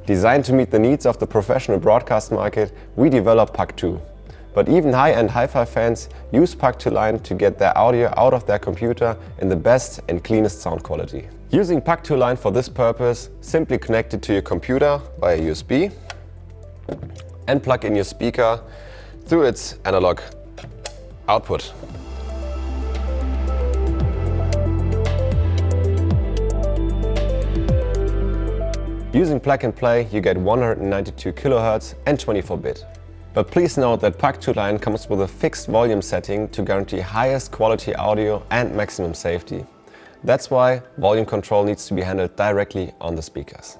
Designed to meet the needs of the professional broadcast market, we developed PUC2. But even high-end hi-fi fans use PUC2 line to get their audio out of their computer in the best and cleanest sound quality. Using PUC2 line for this purpose, simply connect it to your computer via USB and plug in your speaker through its analog output. Using plug and play, you get 192 kHz and 24-bit. But please note that PUC2 line comes with a fixed volume setting to guarantee highest quality audio and maximum safety. That's why volume control needs to be handled directly on the speakers.